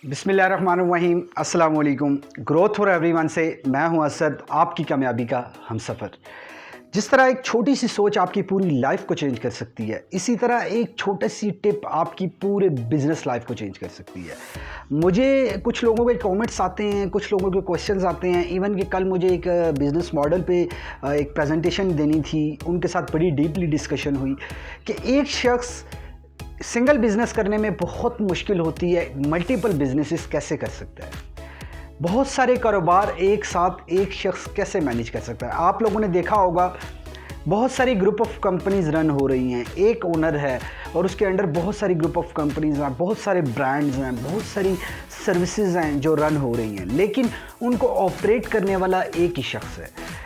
बिस्मिल्लाहिर्रहमानिर्रहीम, अस्सलाम वालेकुम। ग्रोथ फॉर एवरीवन से मैं हूं असद, आपकी कामयाबी का हमसफ़र। जिस तरह एक छोटी सी सोच आपकी पूरी लाइफ को चेंज कर सकती है, इसी तरह एक छोटी सी टिप आपकी पूरे बिजनेस लाइफ को चेंज कर सकती है। मुझे कुछ लोगों के कमेंट्स आते हैं, कुछ लोगों के क्वेश्चंस आते हैं। इवन कि कल मुझे एक बिज़नेस मॉडल पे एक प्रेजेंटेशन देनी थी, उनके साथ बड़ी डीपली डिस्कशन हुई कि एक शख्स सिंगल बिजनेस करने में बहुत मुश्किल होती है, मल्टीपल बिजनेसेस कैसे कर सकता है, बहुत सारे कारोबार एक साथ एक शख्स कैसे मैनेज कर सकता है। आप लोगों ने देखा होगा बहुत सारी ग्रुप ऑफ कंपनीज रन हो रही हैं, एक ओनर है और उसके अंडर बहुत सारी ग्रुप ऑफ कंपनीज हैं, बहुत सारे ब्रांड्स हैं, बहुत सारी सर्विसेज हैं जो रन हो रही हैं, लेकिन उनको ऑपरेट करने वाला एक ही शख्स है।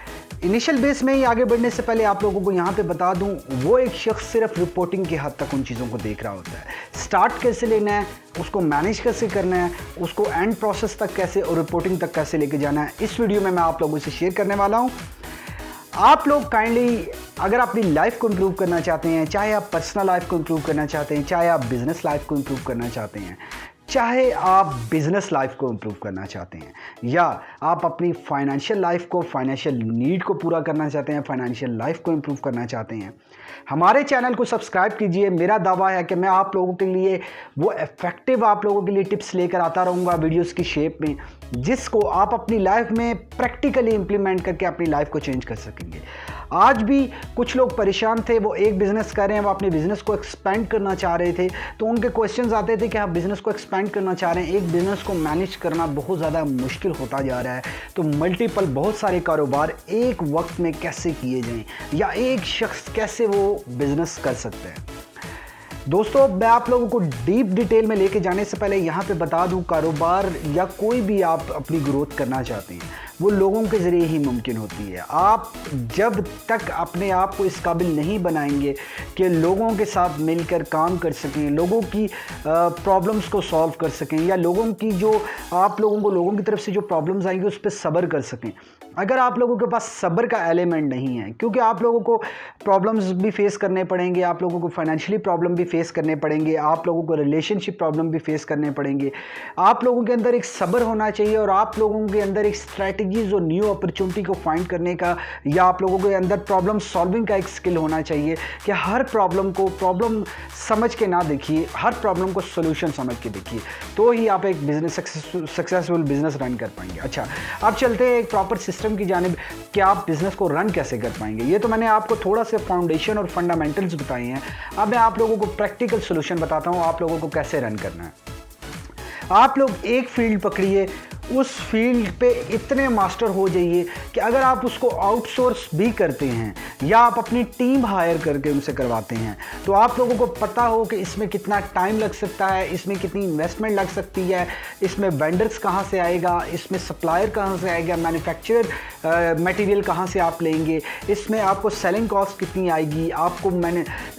इनिशियल बेस में ही आगे बढ़ने से पहले आप लोगों को यहाँ पे बता दूँ, वो एक शख्स सिर्फ रिपोर्टिंग की हद तक उन चीज़ों को देख रहा होता है। स्टार्ट कैसे लेना है, उसको मैनेज कैसे करना है, उसको एंड प्रोसेस तक कैसे और रिपोर्टिंग तक कैसे लेके जाना है, इस वीडियो में मैं आप लोगों से शेयर करने वाला हूँ। आप लोग काइंडली अगर अपनी लाइफ को इम्प्रूव करना चाहते हैं, चाहे आप पर्सनल लाइफ को इम्प्रूव करना चाहते हैं, चाहे आप बिजनेस लाइफ को इम्प्रूव करना चाहते हैं, चाहे आप बिजनेस लाइफ को इम्प्रूव करना चाहते हैं, या आप अपनी फाइनेंशियल लाइफ को, फाइनेंशियल नीड को पूरा करना चाहते हैं, फाइनेंशियल लाइफ को इम्प्रूव करना चाहते हैं, हमारे चैनल को सब्सक्राइब कीजिए। मेरा दावा है कि मैं आप लोगों के लिए वो इफेक्टिव आप लोगों के लिए टिप्स लेकर आता रहूँगा वीडियोस की शेप में, जिसको आप अपनी लाइफ में प्रैक्टिकली इंप्लीमेंट करके अपनी लाइफ को चेंज कर सकेंगे। आज भी कुछ लोग परेशान थे, वो एक बिज़नेस कर रहे हैं, वो अपने बिज़नेस को एक्सपेंड करना चाह रहे थे, तो उनके क्वेश्चंस आते थे कि आप बिज़नेस को एक्सपेंड करना चाह रहे हैं, एक बिज़नेस को मैनेज करना बहुत ज़्यादा मुश्किल होता जा रहा है, तो मल्टीपल बहुत सारे कारोबार एक वक्त में कैसे किए जाएं, या एक शख्स कैसे वो बिज़नेस कर सकते हैं। दोस्तों, मैं आप लोगों को डीप डिटेल में लेके जाने से पहले यहाँ पे बता दूँ, कारोबार या कोई भी आप अपनी ग्रोथ करना चाहते हैं, वो लोगों के ज़रिए ही मुमकिन होती है। आप जब तक अपने आप को इस काबिल नहीं बनाएंगे कि लोगों के साथ मिलकर काम कर सकें, लोगों की प्रॉब्लम्स को सॉल्व कर सकें, या लोगों की जो आप लोगों को लोगों की तरफ से जो प्रॉब्लम्स आएंगी उस पर सब्र कर सकें, अगर आप लोगों के पास सब्र का एलिमेंट नहीं है, क्योंकि आप लोगों को प्रॉब्लम्स भी फेस करने पड़ेंगे, आप लोगों को फाइनेंशियली प्रॉब्लम भी फेस करने पड़ेंगे, आप लोगों को रिलेशनशिप प्रॉब्लम भी फेस करने पड़ेंगे। आप लोगों के अंदर एक सब्र होना चाहिए और आप लोगों के अंदर एक स्ट्रैटेजीज और न्यू अपॉर्चुनिटी को फाइंड करने का, या आप लोगों के अंदर प्रॉब्लम सॉल्विंग का एक स्किल होना चाहिए कि हर प्रॉब्लम को प्रॉब्लम समझ के ना देखिए, हर प्रॉब्लम को सोल्यूशन समझ के देखिए, तो ही आप एक बिजनेस सक्सेसफुल बिजनेस रन कर पाएंगे। अच्छा, अब चलते हैं एक प्रॉपर सिस्टम की जानिब कि आप बिजनेस को रन कैसे कर पाएंगे। ये तो मैंने आपको थोड़ा सा फाउंडेशन और फंडामेंटल्स बताए हैं, अब मैं आप लोगों को प्रैक्टिकल सॉल्यूशन बताता हूं आप लोगों को कैसे रन करना है। आप लोग एक फील्ड पकड़िए, उस फील्ड पे इतने मास्टर हो जाइए कि अगर आप उसको आउटसोर्स भी करते हैं या आप अपनी टीम हायर करके उनसे करवाते हैं, तो आप लोगों को पता हो कि इसमें कितना टाइम लग सकता है, इसमें कितनी इन्वेस्टमेंट लग सकती है, इसमें वेंडर्स कहाँ से आएगा, इसमें सप्लायर कहाँ से आएगा, मैन्युफैक्चरर मटेरियल कहाँ से आप लेंगे, इसमें आपको सेलिंग कॉस्ट कितनी आएगी, आपको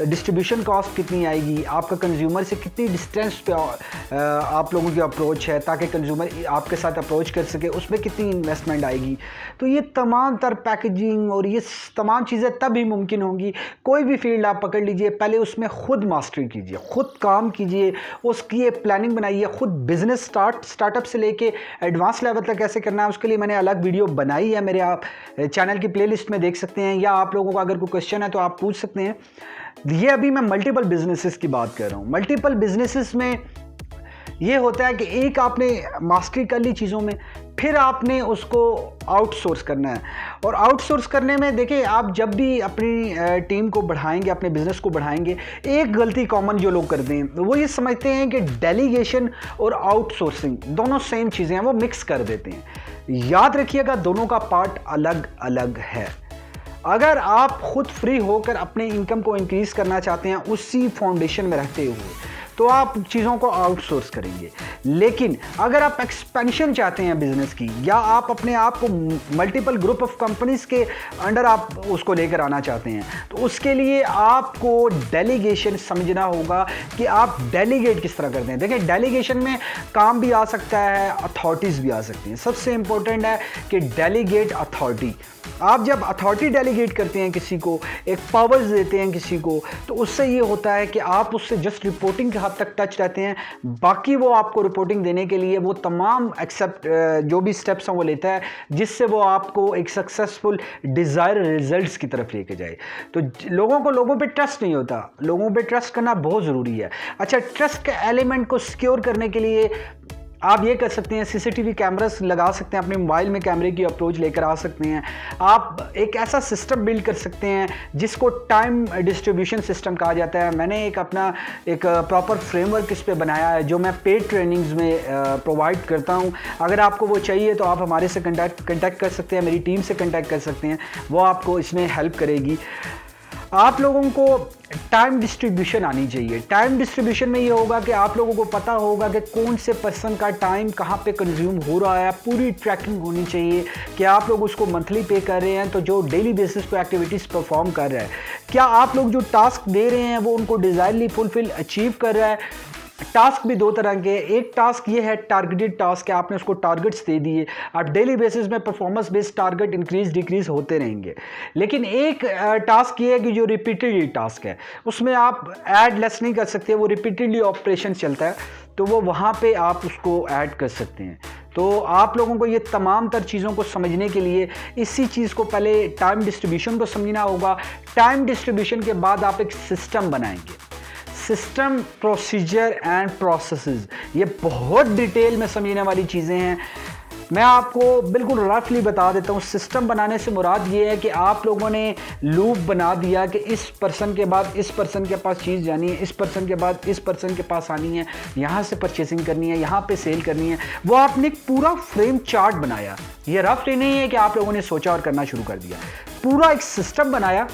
डिस्ट्रीब्यूशन कॉस्ट कितनी आएगी, आपका कंज्यूमर से कितनी डिस्टेंस पे आप लोगों की अप्रोच है ताकि कंज्यूमर आपके साथ अप्रोच कर सके, उसमें कितनी इन्वेस्टमेंट आएगी। तो ये तमाम तर पैकेजिंग और ये तमाम चीज़ें तब ही मुमकिन होंगी। कोई भी फील्ड आप पकड़ लीजिए, पहले उसमें खुद मास्टरी कीजिए, खुद काम कीजिए, उसकी प्लानिंग बनाइए, खुद बिजनेस स्टार्टअप से लेके एडवांस लेवल तक कैसे करना है, उसके लिए मैंने अलग वीडियो बनाई है, मेरे आप चैनल की प्लेलिस्ट में देख सकते हैं, या आप लोगों को अगर कोई क्वेश्चन है तो आप पूछ सकते हैं। ये अभी मैं मल्टीपल बिजनेसेस की बात कर रहा हूँ। मल्टीपल बिजनेसेस में ये होता है कि एक आपने मास्टरी कर ली चीज़ों में, फिर आपने उसको आउटसोर्स करना है। और आउटसोर्स करने में देखिए, आप जब भी अपनी टीम को बढ़ाएंगे, अपने बिजनेस को बढ़ाएंगे, एक गलती कॉमन जो लोग करते हैं वो ये समझते हैं कि डेलीगेशन और आउटसोर्सिंग दोनों सेम चीज़ें हैं, वो मिक्स कर देते हैं। याद रखिएगा, दोनों का पार्ट अलग अलग है। अगर आप खुद फ्री होकर अपने इनकम को इंक्रीज करना चाहते हैं उसी फाउंडेशन में रहते हुए, तो आप चीज़ों को आउटसोर्स करेंगे। लेकिन अगर आप एक्सपेंशन चाहते हैं बिजनेस की, या आप अपने आप को मल्टीपल ग्रुप ऑफ कंपनीज के अंडर आप उसको लेकर आना चाहते हैं, तो उसके लिए आपको डेलीगेशन समझना होगा कि आप डेलीगेट किस तरह करते हैं। देखिए, डेलीगेशन में काम भी आ सकता है, अथॉरिटीज़ भी आ सकती हैं। सबसे इंपॉर्टेंट है कि डेलीगेट अथॉरिटी। आप जब अथॉरिटी डेलीगेट करते हैं किसी को, एक पावर्स देते हैं किसी को, तो उससे ये होता है कि आप उससे जस्ट रिपोर्टिंग की हद तक टच रहते हैं, बाकी वो आपको रिपोर्टिंग देने के लिए वो तमाम जो भी स्टेप्स हैं वो लेता है, जिससे वो आपको एक सक्सेसफुल डिज़ायर रिजल्ट्स की तरफ लेके जाए। तो लोगों पे ट्रस्ट नहीं होता, लोगों पे ट्रस्ट करना बहुत ज़रूरी है। अच्छा, ट्रस्ट के एलिमेंट को सिक्योर करने के लिए आप ये कर सकते हैं, सीसीटीवी कैमरास लगा सकते हैं, अपने मोबाइल में कैमरे की अप्रोच लेकर आ सकते हैं। आप एक ऐसा सिस्टम बिल्ड कर सकते हैं जिसको टाइम डिस्ट्रीब्यूशन सिस्टम कहा जाता है। मैंने अपना एक प्रॉपर फ्रेमवर्क इस पे बनाया है, जो मैं पेड ट्रेनिंग्स में प्रोवाइड करता हूं। अगर आपको वो चाहिए तो आप हमारे से कंटेक्ट कर सकते हैं, मेरी टीम से कंटेक्ट कर सकते हैं, वो आपको इसमें हेल्प करेगी। आप लोगों को टाइम डिस्ट्रीब्यूशन आनी चाहिए। टाइम डिस्ट्रीब्यूशन में ये होगा कि आप लोगों को पता होगा कि कौन से पर्सन का टाइम कहाँ पे कंज्यूम हो रहा है, पूरी ट्रैकिंग होनी चाहिए कि आप लोग उसको मंथली पे कर रहे हैं, तो जो डेली बेसिस पे एक्टिविटीज़ परफॉर्म कर रहा है, क्या आप लोग जो टास्क दे रहे हैं वो उनको डिज़ायरली फुलफिल अचीव कर रहा है। टास्क भी दो तरह के, एक टास्क ये है टारगेटेड टास्क है, आपने उसको टारगेट्स दे दिए, आप डेली बेसिस में performance based target increase decrease होते रहेंगे। लेकिन एक टास्क ये है कि जो रिपीटेडली टास्क है, उसमें आप ऐड लेस नहीं कर सकते, वो रिपीटेडली ऑपरेशन चलता है, तो वो वहाँ पे आप उसको ऐड कर सकते हैं। तो आप लोगों को ये तमाम तर चीज़ों को समझने के लिए इसी चीज़ को पहले टाइम डिस्ट्रीब्यूशन को समझना होगा। टाइम डिस्ट्रीब्यूशन के बाद आप एक सिस्टम बनाएंगे, सिस्टम, प्रोसीजर एंड प्रोसेसेस। ये बहुत डिटेल में समझने वाली चीज़ें हैं। मैं आपको बिल्कुल रफली बता देता हूँ। सिस्टम बनाने से मुराद ये है कि आप लोगों ने लूप बना दिया कि इस पर्सन के बाद इस पर्सन के पास चीज़ जानी है, इस पर्सन के बाद इस पर्सन के पास आनी है, यहाँ से परचेसिंग करनी है, यहाँ पे सेल करनी है। वो आपने एक पूरा फ्रेम चार्ट बनाया। ये रफली नहीं है कि आप लोगों ने सोचा और करना शुरू कर दिया, पूरा एक सिस्टम बनाया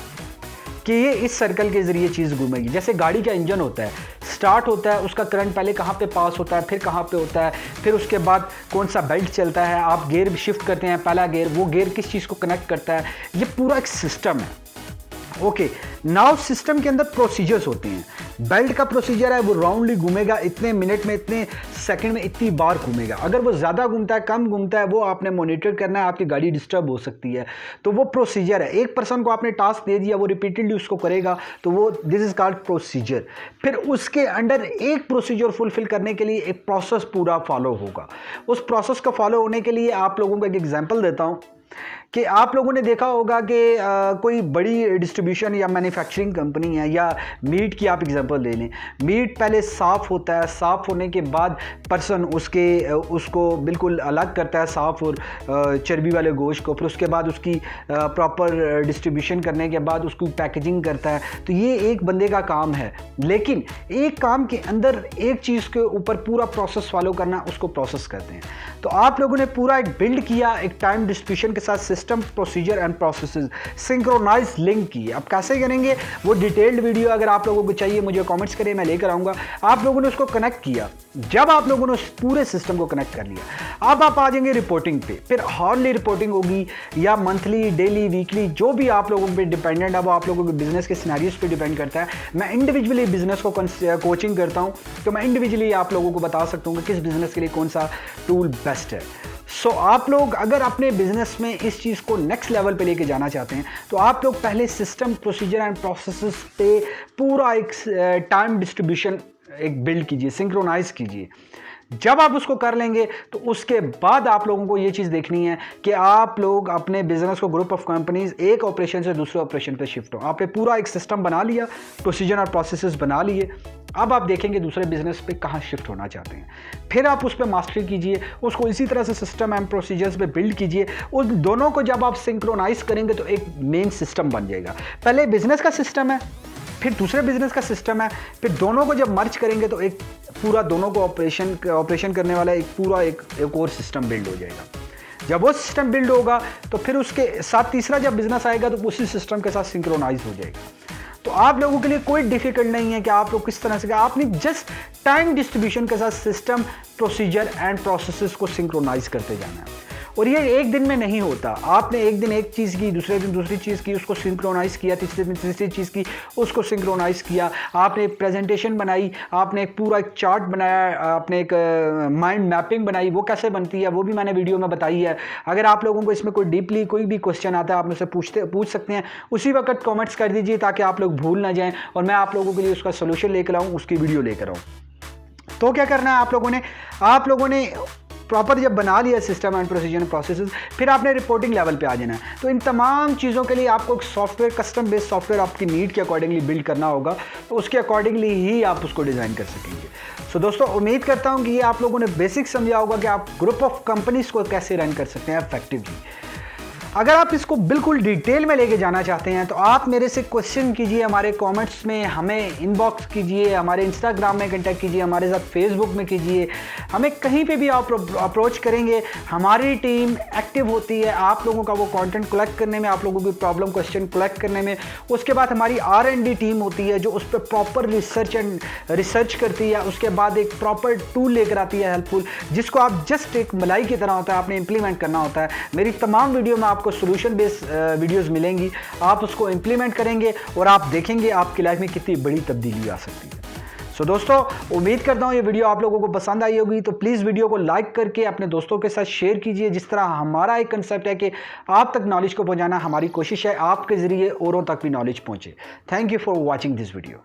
कि ये इस सर्कल के ज़रिए चीज़ घूमेगी। जैसे गाड़ी का इंजन होता है, स्टार्ट होता है, उसका करंट पहले कहाँ पे पास होता है, फिर कहाँ पे होता है, फिर उसके बाद कौन सा बेल्ट चलता है, आप गियर शिफ्ट करते हैं, पहला गियर, वो गियर किस चीज़ को कनेक्ट करता है, ये पूरा एक सिस्टम है। ओके, नाउ सिस्टम के अंदर प्रोसीजर्स होते हैं। बेल्ट का प्रोसीजर है, वो राउंडली घूमेगा, इतने मिनट में, इतने सेकंड में इतनी बार घूमेगा। अगर वो ज़्यादा घूमता है, कम घूमता है, वो आपने मॉनिटर करना है, आपकी गाड़ी डिस्टर्ब हो सकती है। तो वो प्रोसीजर है। एक पर्सन को आपने टास्क दे दिया, वो रिपीटेडली उसको करेगा, तो वो दिस इज कॉल्ड प्रोसीजर। फिर उसके अंडर एक प्रोसीजर फुलफिल करने के लिए एक प्रोसेस पूरा फॉलो होगा। उस प्रोसेस को फॉलो होने के लिए आप लोगों को एक एग्जाम्पल देता हूँ कि आप लोगों ने देखा होगा कि कोई बड़ी डिस्ट्रीब्यूशन या मैन्युफैक्चरिंग कंपनी है, या मीट की आप एग्जांपल ले लें। मीट पहले साफ़ होता है, साफ़ होने के बाद पर्सन उसको बिल्कुल अलग करता है, साफ़ और चर्बी वाले गोश्त को। फिर उसके बाद उसकी प्रॉपर डिस्ट्रीब्यूशन करने के बाद उसकी पैकेजिंग करता है। तो ये एक बंदे का काम है, लेकिन एक काम के अंदर एक चीज़ के ऊपर पूरा प्रोसेस फॉलो करना, उसको प्रोसेस कहते हैं। तो आप लोगों ने पूरा एक बिल्ड किया, एक टाइम डिस्ट्रीब्यूशन के साथ system, procedure and processes, synchronize link की। अब कैसे करेंगे वो डिटेल्ड वीडियो अगर आप लोगों को चाहिए मुझे कमेंट्स करें, मैं लेकर आऊंगा। आप लोगों ने उसको कनेक्ट किया, जब आप लोगों ने उस पूरे सिस्टम को कनेक्ट कर लिया, अब आप आ जाएंगे रिपोर्टिंग पे। फिर हॉर्ली रिपोर्टिंग होगी, या मंथली, डेली, वीकली, जो भी आप लोगों पे डिपेंडेंट है, वो आप लोगों के बिजनेस के सिनेरियोज पे डिपेंड करता है। मैं इंडिविजुअली बिजनेस को कोचिंग करता हूं, तो मैं इंडिविजुअली आप लोगों को बता सकता हूं कि किस बिजनेस के लिए कौन सा टूल बेस्ट है। सो आप लोग अगर अपने बिजनेस में इस चीज़ को नेक्स्ट लेवल पे लेके जाना चाहते हैं, तो आप लोग पहले सिस्टम, प्रोसीजर एंड प्रोसेसेस पे पूरा एक टाइम डिस्ट्रीब्यूशन एक बिल्ड कीजिए, सिंक्रोनाइज कीजिए। जब आप उसको कर लेंगे तो उसके बाद आप लोगों को ये चीज़ देखनी है कि आप लोग अपने बिजनेस को, ग्रुप ऑफ कंपनीज, एक ऑपरेशन से दूसरे ऑपरेशन पे शिफ्ट हो। आपने पूरा एक सिस्टम बना लिया, प्रोसीजर और प्रोसेसेस बना लिए। अब आप देखेंगे दूसरे बिजनेस पे कहाँ शिफ्ट होना चाहते हैं, फिर आप उस पर मास्टरी कीजिए, उसको इसी तरह से सिस्टम एंड प्रोसीजर्स पे बिल्ड कीजिए। उन दोनों को जब आप सिंक्रोनाइज करेंगे तो एक मेन सिस्टम बन जाएगा। पहले बिजनेस का सिस्टम है, फिर दूसरे बिजनेस का सिस्टम है, फिर दोनों को जब मर्ज करेंगे तो एक पूरा दोनों को ऑपरेशन करने वाला एक पूरा एक और सिस्टम बिल्ड हो जाएगा। जब वो सिस्टम बिल्ड होगा तो फिर उसके साथ तीसरा जब बिजनेस आएगा तो उसी सिस्टम के साथ सिंक्रोनाइज हो जाएगा। तो आप लोगों के लिए कोई डिफिकल्ट नहीं है कि आप लोग किस तरह से, आपने जस्ट टाइम डिस्ट्रीब्यूशन के साथ सिस्टम, प्रोसीजर एंड प्रोसेसेस को सिंक्रोनाइज करते जाना है। और ये एक दिन में नहीं होता। आपने एक दिन एक चीज़ की, दूसरे दिन दूसरी चीज़ की, उसको सिंक्रोनाइज़ किया, तीसरे दिन तीसरी चीज़ की, उसको सिंक्रोनाइज़ किया, आपने एक प्रेजेंटेशन बनाई, आपने एक पूरा एक चार्ट बनाया, आपने एक माइंड मैपिंग बनाई। वो कैसे बनती है वो भी मैंने वीडियो में बताई है। अगर आप लोगों को इसमें कोई डीपली कोई भी क्वेश्चन आता है आप मुझसे पूछ सकते हैं, उसी वक्त कमेंट्स कर दीजिए ताकि आप लोग भूल ना जाएं और मैं आप लोगों के लिए उसका सोल्यूशन लेकर आऊँ, उसकी वीडियो लेकर आऊँ। तो क्या करना है आप लोगों ने प्रॉपर जब बना लिया सिस्टम एंड प्रोसीजर प्रोसेसेस, फिर आपने रिपोर्टिंग लेवल पे आ जाना है। तो इन तमाम चीज़ों के लिए आपको एक सॉफ्टवेयर, कस्टम बेस्ड सॉफ्टवेयर आपकी नीड के अकॉर्डिंगली बिल्ड करना होगा, तो उसके अकॉर्डिंगली ही आप उसको डिज़ाइन कर सकेंगे। सो दोस्तों, उम्मीद करता हूँ कि ये आप लोगों ने बेसिक समझा होगा कि आप ग्रुप ऑफ कंपनीज को कैसे रन कर सकते हैं इफेक्टिवली। अगर आप इसको बिल्कुल डिटेल में लेके जाना चाहते हैं तो आप मेरे से क्वेश्चन कीजिए, हमारे कमेंट्स में हमें इनबॉक्स कीजिए, हमारे इंस्टाग्राम में कांटेक्ट कीजिए, हमारे साथ फेसबुक में कीजिए, हमें कहीं पे भी आप अप्रोच करेंगे। हमारी टीम एक्टिव होती है आप लोगों का वो कंटेंट कलेक्ट करने में, आप लोगों की प्रॉब्लम क्वेश्चन कलेक्ट करने में। उसके बाद हमारी R&D टीम होती है जो उस पर प्रॉपर रिसर्च करती है, उसके बाद एक प्रॉपर टूल लेकर आती है हेल्पफुल, जिसको आप जस्ट एक मलाई की तरह होता है, आपने इंप्लीमेंट करना होता है। मेरी तमाम वीडियो में आपको सॉल्यूशन बेस्ड वीडियोस मिलेंगी, आप उसको इंप्लीमेंट करेंगे और आप देखेंगे आपकी लाइफ में कितनी बड़ी तब्दीली आ सकती है। सो दोस्तों, उम्मीद करता हूँ ये वीडियो आप लोगों को पसंद आई होगी, तो प्लीज़ वीडियो को लाइक करके अपने दोस्तों के साथ शेयर कीजिए। जिस तरह हमारा एक कंसेप्ट है कि आप तक नॉलेज को पहुँचाना, हमारी कोशिश है आपके ज़रिए औरों तक भी नॉलेज पहुँचे। Thank you for watching this video.